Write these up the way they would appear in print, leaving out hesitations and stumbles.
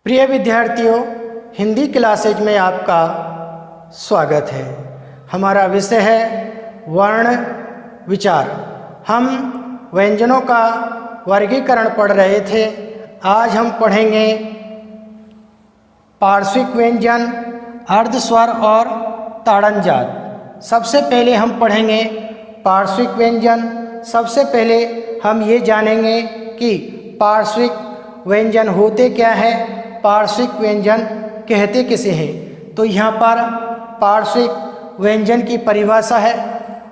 प्रिय विद्यार्थियों, हिंदी क्लासेज में आपका स्वागत है। हमारा विषय है वर्ण विचार। हम व्यंजनों का वर्गीकरण पढ़ रहे थे। आज हम पढ़ेंगे पार्श्विक व्यंजन, अर्धस्वर और ताड़न जात। सबसे पहले हम पढ़ेंगे पार्श्विक व्यंजन। सबसे पहले हम ये जानेंगे कि पार्श्विक व्यंजन होते क्या है, पार्श्विक व्यंजन कहते किसे हैं। तो यहाँ पर पार्श्विक व्यंजन की परिभाषा है,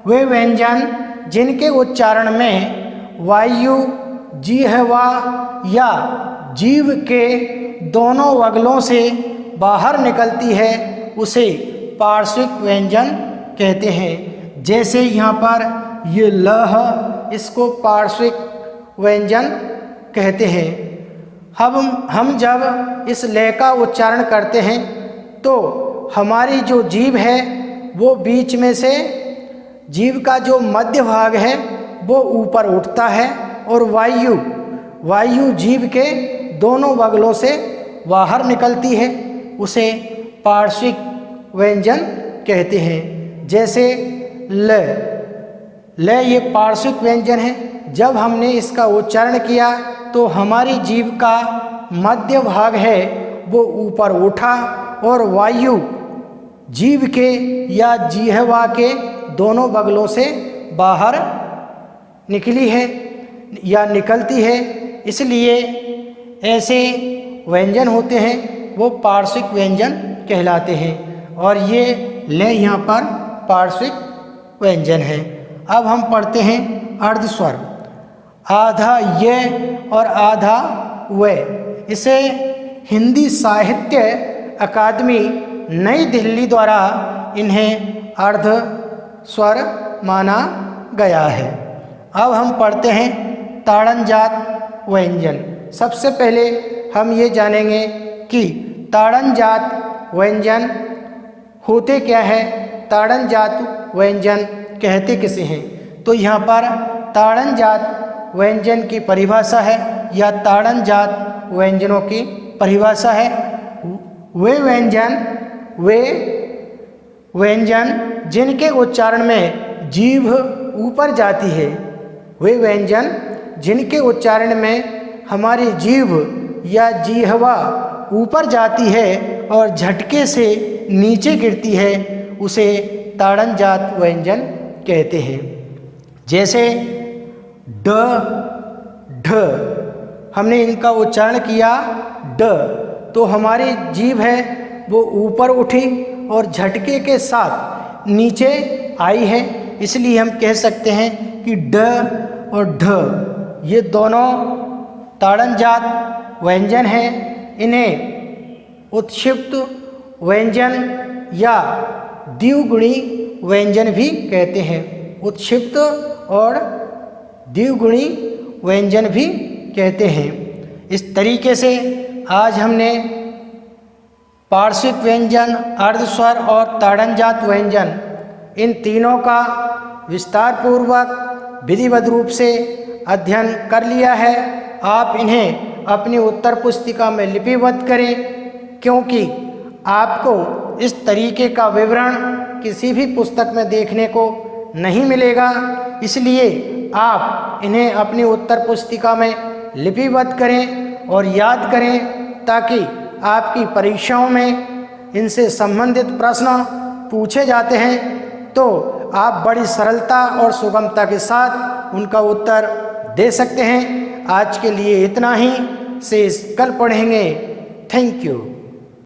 वे व्यंजन जिनके उच्चारण में वायु जिह्वा या जीभ के दोनों वगलों से बाहर निकलती है उसे पार्श्विक व्यंजन कहते हैं। जैसे यहाँ पर ये ल है, इसको पार्श्विक व्यंजन कहते हैं। हम जब इस ल का उच्चारण करते हैं तो हमारी जो जीभ है वो बीच में से, जीभ का जो मध्य भाग है वो ऊपर उठता है और वायु जीभ के दोनों बगलों से बाहर निकलती है, उसे पार्श्विक व्यंजन कहते हैं। जैसे ल ये पार्श्विक व्यंजन है। जब हमने इसका उच्चारण किया तो हमारी जीभ का मध्य भाग है वो ऊपर उठा और वायु जीभ के या जिह्वा के दोनों बगलों से बाहर निकली है या निकलती है, इसलिए ऐसे व्यंजन होते हैं वो पार्श्विक व्यंजन कहलाते हैं। और ये ले यहाँ पर पार्श्विक व्यंजन है। अब हम पढ़ते हैं अर्धस्वर। आधा ये और आधा वे। इसे हिंदी साहित्य अकादमी नई दिल्ली द्वारा इन्हें अर्ध स्वर माना गया है। अब हम पढ़ते हैं ताड़न जात व्यंजन। सबसे पहले हम ये जानेंगे कि ताड़न जात व्यंजन होते क्या है, ताड़न जात व्यंजन कहते किसे हैं। तो यहाँ पर ताड़न जात व्यंजन की परिभाषा है या ताड़न जात व्यंजनों की परिभाषा है, वे व्यंजन जिनके उच्चारण में जीभ ऊपर जाती है, वे व्यंजन जिनके उच्चारण में हमारी जीभ या जिह्वा ऊपर जाती है और झटके से नीचे गिरती है, उसे ताड़न जात व्यंजन कहते हैं। जैसे ड ढ, हमने इनका उच्चारण किया ड, तो हमारी जीभ है वो ऊपर उठी और झटके के साथ नीचे आई है, इसलिए हम कह सकते हैं कि ड और ढ ये दोनों ताड़न जात व्यंजन हैं। इन्हें उत्क्षिप्त व्यंजन या द्विगुणी व्यंजन भी कहते हैं। उत्क्षिप्त और द्विगुणी व्यंजन भी कहते हैं। इस तरीके से आज हमने पार्श्विक व्यंजन, अर्धस्वर और ताड़न जात व्यंजन, इन तीनों का विस्तार पूर्वक विधिवत रूप से अध्ययन कर लिया है। आप इन्हें अपनी उत्तर पुस्तिका में लिपिबद्ध करें, क्योंकि आपको इस तरीके का विवरण किसी भी पुस्तक में देखने को नहीं मिलेगा। इसलिए आप इन्हें अपनी उत्तर पुस्तिका में लिपिबद्ध करें और याद करें, ताकि आपकी परीक्षाओं में इनसे संबंधित प्रश्न पूछे जाते हैं तो आप बड़ी सरलता और सुगमता के साथ उनका उत्तर दे सकते हैं। आज के लिए इतना ही, शेष कल पढ़ेंगे। Thank you.